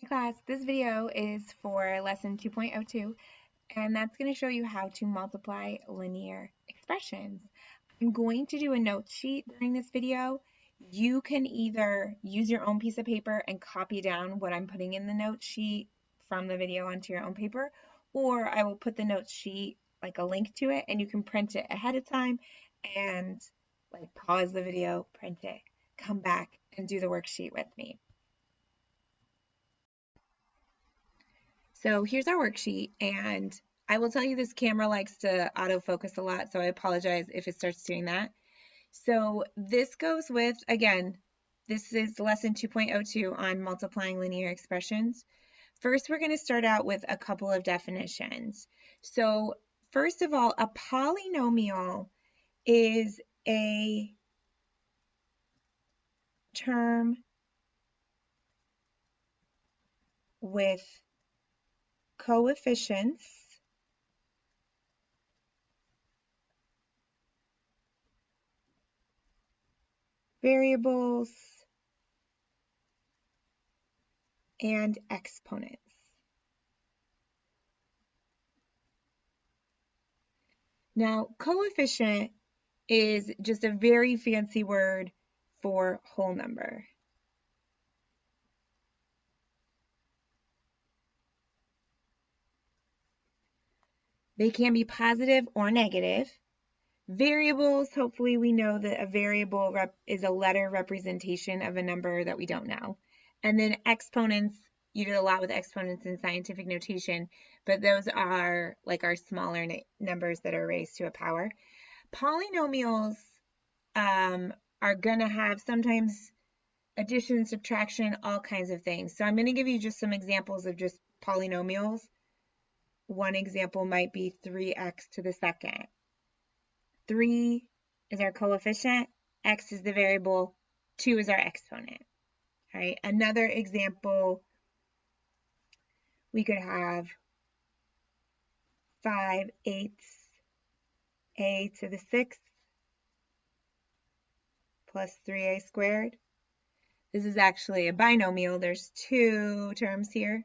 Class, this video is for lesson 2.02, and that's going to show you how to multiply linear expressions. I'm going to do a note sheet during this video. You can either use your own piece of paper and copy down what I'm putting in the note sheet from the video onto your own paper, or I will put the note sheet, like a link to it, and you can print it ahead of time and like pause the video, print it, come back and do the worksheet with me. So here's our worksheet, and I will tell you this camera likes to autofocus a lot, so I apologize if it starts doing that. So this goes with, again, this is lesson 2.02 on multiplying linear expressions. First, we're going to start out with a couple of definitions. So first of all, a polynomial is a term with coefficients variables, and exponents. Now, coefficient is just a very fancy word for whole number. They can be positive or negative. Variables, hopefully we know that a variable is a letter representation of a number that we don't know. And then exponents, you did a lot with exponents in scientific notation, but those are like our smaller numbers that are raised to a power. Polynomials are going to have sometimes addition, subtraction, all kinds of things. So I'm going to give you just some examples of just polynomials. One example might be 3x to the second. 3 is our coefficient, x is the variable, 2 is our exponent. All right, another example, we could have 5/8 a to the 6th plus 3a squared. This is actually a binomial. There's two terms here.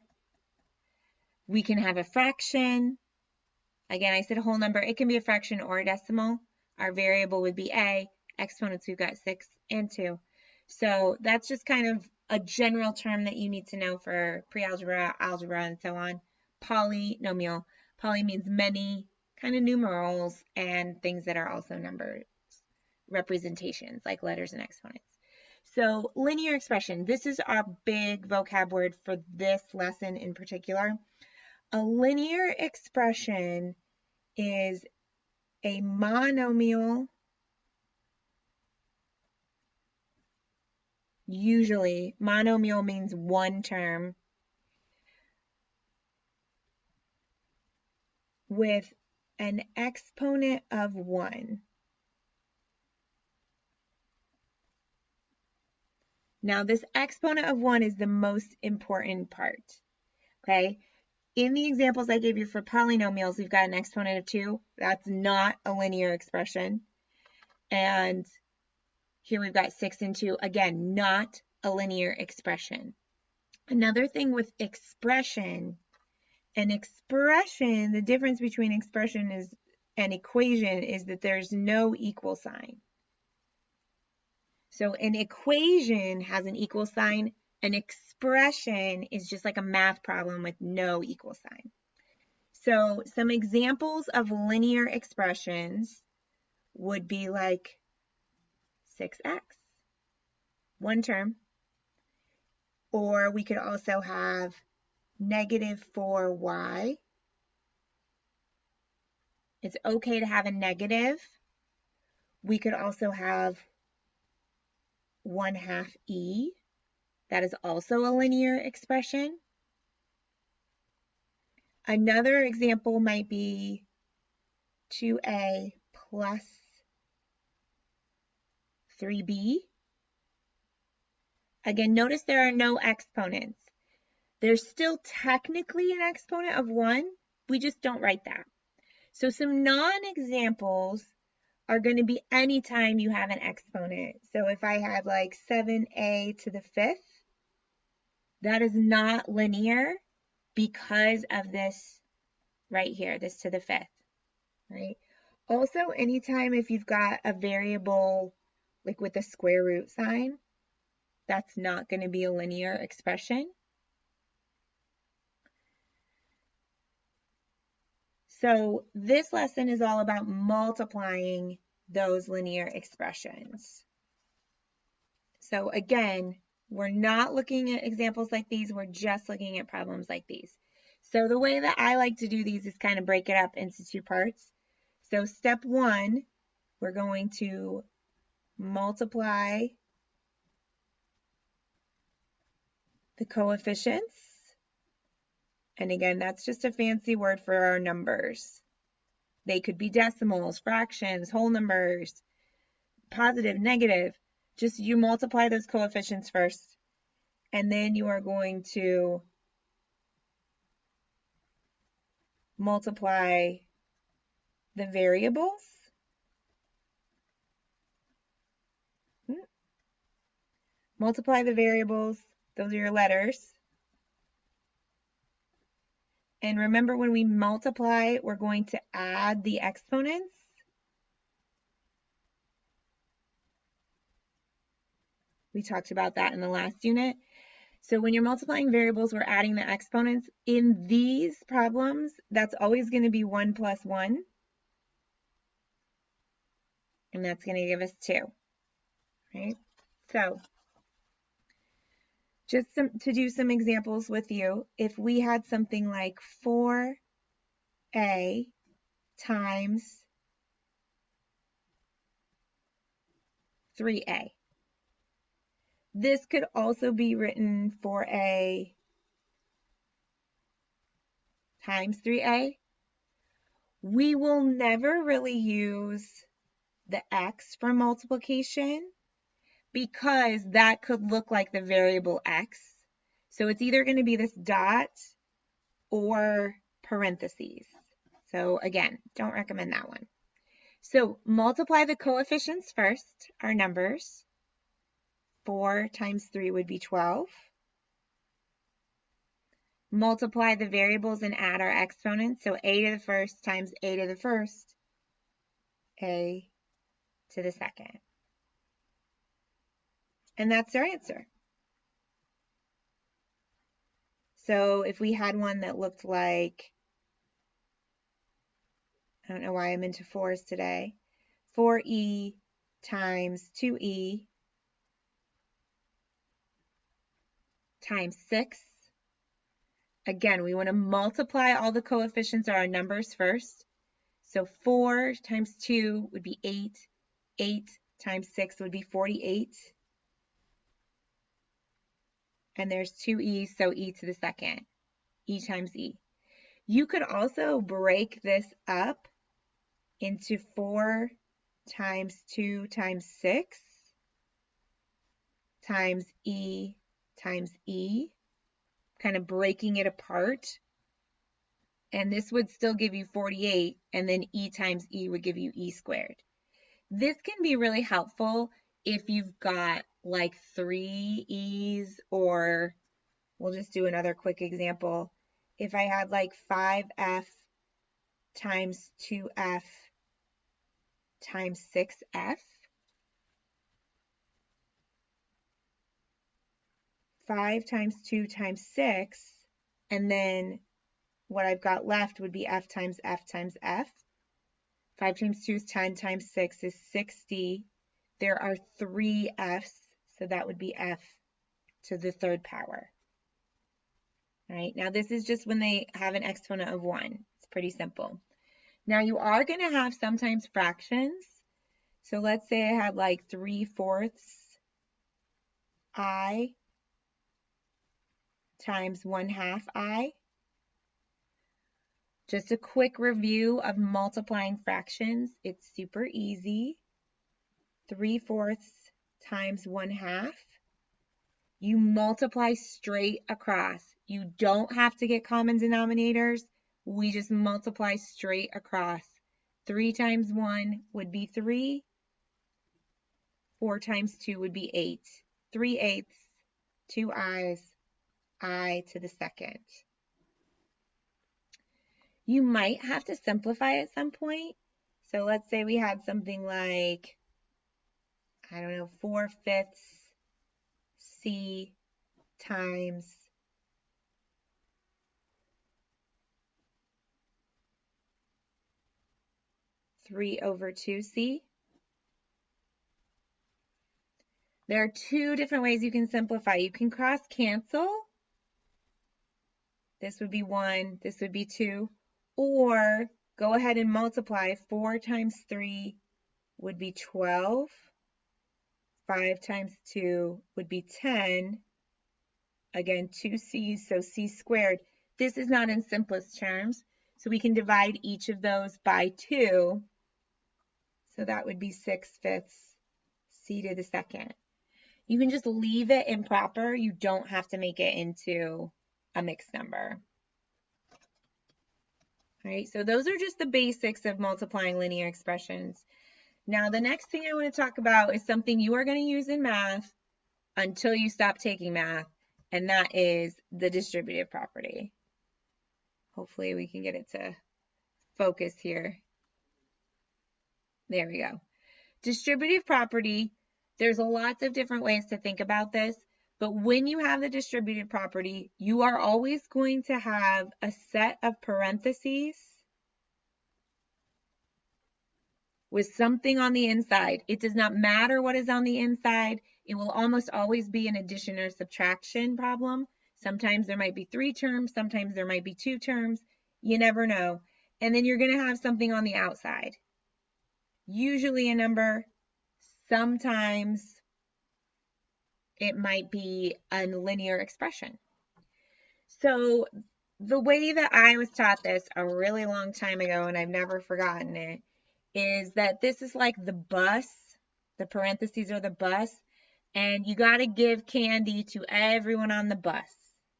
We can have a fraction. Again, I said a whole number. It can be a fraction or a decimal. Our variable would be a. Exponents, we've got 6 and 2. So that's just kind of a general term that you need to know for pre-algebra, algebra, and so on. Polynomial. Poly means many, kind of numerals, and things that are also numbers, representations, like letters and exponents. So linear expression. This is our big vocab word for this lesson in particular. A linear expression is a monomial, usually monomial means one term, with an exponent of 1. Now this exponent of 1 is the most important part, okay? In the examples I gave you for polynomials, we've got an exponent of 2. That's not a linear expression. And here we've got 6 and 2. Again, not a linear expression. Another thing with expression, the difference between expression and equation is that there's no equal sign. So an equation has an equal sign. An expression is just like a math problem with no equal sign. So some examples of linear expressions would be like 6x, one term. Or we could also have negative 4y. It's okay to have a negative. We could also have 1/2 e. That is also a linear expression. Another example might be 2a plus 3b. Again, notice there are no exponents. There's still technically an exponent of 1. We just don't write that. So some non-examples are going to be anytime you have an exponent. So if I had like 7a to the 5th, That is not linear because of this right here, this to the fifth, right? Also, anytime if you've got a variable like with a square root sign, that's not going to be a linear expression. So this lesson is all about multiplying those linear expressions. So again, we're not looking at examples like these, we're just looking at problems like these. So the way that I like to do these is kind of break it up into two parts. So step one, we're going to multiply the coefficients. And again, that's just a fancy word for our numbers. They could be decimals, fractions, whole numbers, positive, negative. Just you multiply those coefficients first, and then you are going to multiply the variables. Multiply the variables, those are your letters. And remember, when we multiply, we're going to add the exponents. We talked about that in the last unit. So when you're multiplying variables, we're adding the exponents. In these problems, that's always going to be 1 plus 1. And that's going to give us 2. Right? So just to do some examples with you, if we had something like 4a times 3a. This could also be written 4a times 3a. We will never really use the x for multiplication because that could look like the variable x. So it's either going to be this dot or parentheses. So again, don't recommend that one. So multiply the coefficients first, our numbers. 4 times 3 would be 12. Multiply the variables and add our exponents. So a to the first times a to the first, a to the second. And that's our answer. So if we had one that looked like, I don't know why I'm into fours today, 4e times 2e times 6. Again, we want to multiply all the coefficients or our numbers first. So 4 times 2 would be 8. 8 times 6 would be 48. And there's 2e, so e to the second. E times e. You could also break this up into 4 times 2 times 6 times e, kind of breaking it apart. And this would still give you 48, and then e times e would give you e squared. This can be really helpful if you've got like 3 e's, or we'll just do another quick example. If I had like 5f times 2f times 6f, 5 times 2 times 6, and then what I've got left would be f times f times f. 5 times 2 is 10 times 6 is 60. There are 3 f's, so that would be f to the third power. All right, now this is just when they have an exponent of 1. It's pretty simple. Now you are going to have sometimes fractions. So let's say I had like 3/4 I times 1/2 I. Just a quick review of multiplying fractions. It's super easy. 3/4 times 1/2. You multiply straight across. You don't have to get common denominators. We just multiply straight across. 3 times 1 would be 3. 4 times 2 would be 8. 3/8, 2 i's, I to the second. You might have to simplify at some point. So let's say we had something like, I don't know, 4/5 C times 3/2C. There are two different ways you can simplify. You can cross cancel. This would be 1, this would be 2. Or go ahead and multiply. 4 times 3 would be 12. 5 times 2 would be 10. Again, 2 C's, so C squared. This is not in simplest terms, so we can divide each of those by 2. So that would be 6/5 C to the second. You can just leave it improper. You don't have to make it into a mixed number. All right, so those are just the basics of multiplying linear expressions. Now, the next thing I want to talk about is something you are going to use in math until you stop taking math, and that is the distributive property. Hopefully we can get it to focus here. There we go. Distributive property, there's lots of different ways to think about this, but when you have the distributive property, you are always going to have a set of parentheses with something on the inside. It does not matter what is on the inside. It will almost always be an addition or subtraction problem. Sometimes there might be 3 terms, sometimes there might be 2 terms. You never know. And then you're going to have something on the outside. Usually a number, sometimes it might be a linear expression. So the way that I was taught this a really long time ago, and I've never forgotten it, is that this is like the bus. The parentheses are the bus, and you got to give candy to everyone on the bus.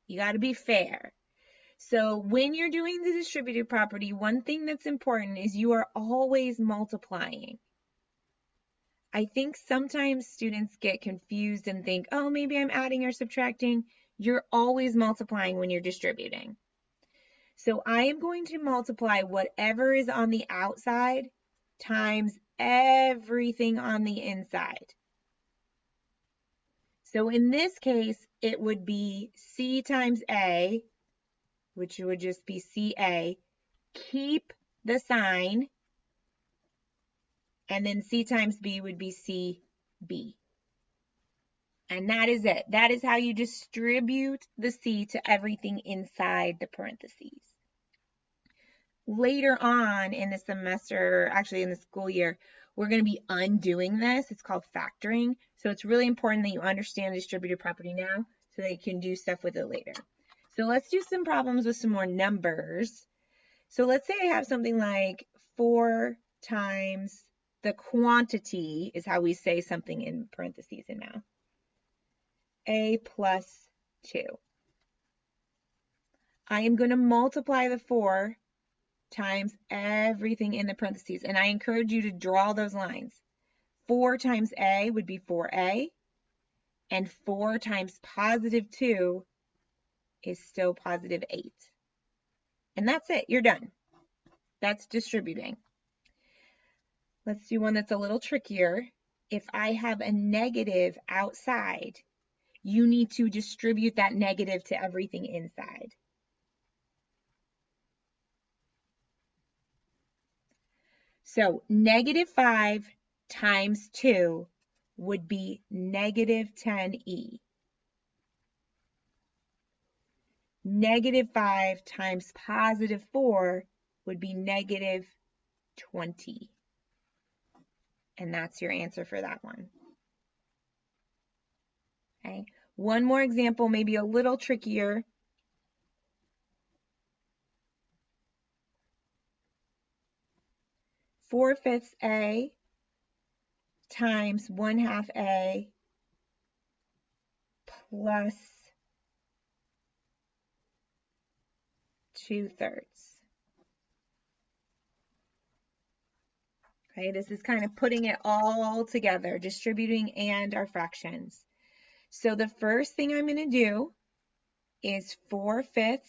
You got to be fair. So when you're doing the distributive property, one thing that's important is you are always multiplying. I think sometimes students get confused and think, oh, maybe I'm adding or subtracting. You're always multiplying when you're distributing. So I am going to multiply whatever is on the outside times everything on the inside. So in this case, it would be C times A, which would just be CA. Keep the sign, and then C times B would be CB. And that is it. That is how you distribute the C to everything inside the parentheses. Later on in the semester, actually in the school year, we're going to be undoing this. It's called factoring. So it's really important that you understand distributive property now so that you can do stuff with it later. So let's do some problems with some more numbers. So let's say I have something like 4 times the quantity is how we say something in parentheses in math. A plus 2. I am going to multiply the 4 times everything in the parentheses, and I encourage you to draw those lines. 4 times A would be 4A, and 4 times positive 2 is still positive 8. And that's it. You're done. That's distributing. Let's do one that's a little trickier. If I have a negative outside, you need to distribute that negative to everything inside. So negative 5 times 2 would be negative 10e. Negative 5 times positive 4 would be negative 20. And that's your answer for that one. Okay. One more example, maybe a little trickier. Four-fifths A times 1/2 A plus 2/3. Okay, this is kind of putting it all together, distributing and our fractions. So the first thing I'm going to do is 4/5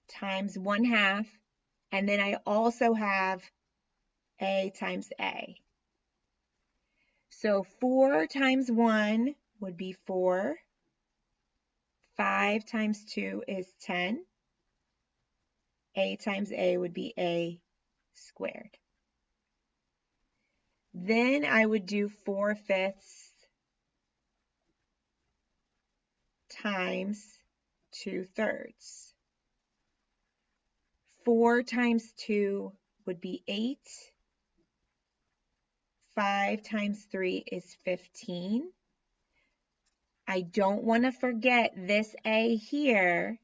times 1/2, and then I also have A times A. So 4 times 1 would be 4. 5 times 2 is 10. A times A would be A squared. Then I would do 4/5 times 2/3. 4 times 2 would be 8. 5 times 3 is 15. I don't want to forget this A here,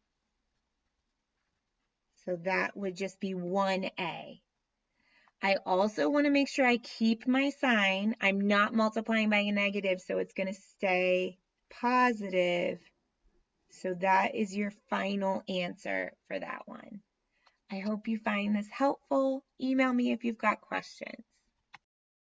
so that would just be 1A. I also want to make sure I keep my sign. I'm not multiplying by a negative, so it's going to stay positive. So that is your final answer for that one. I hope you find this helpful. Email me if you've got questions.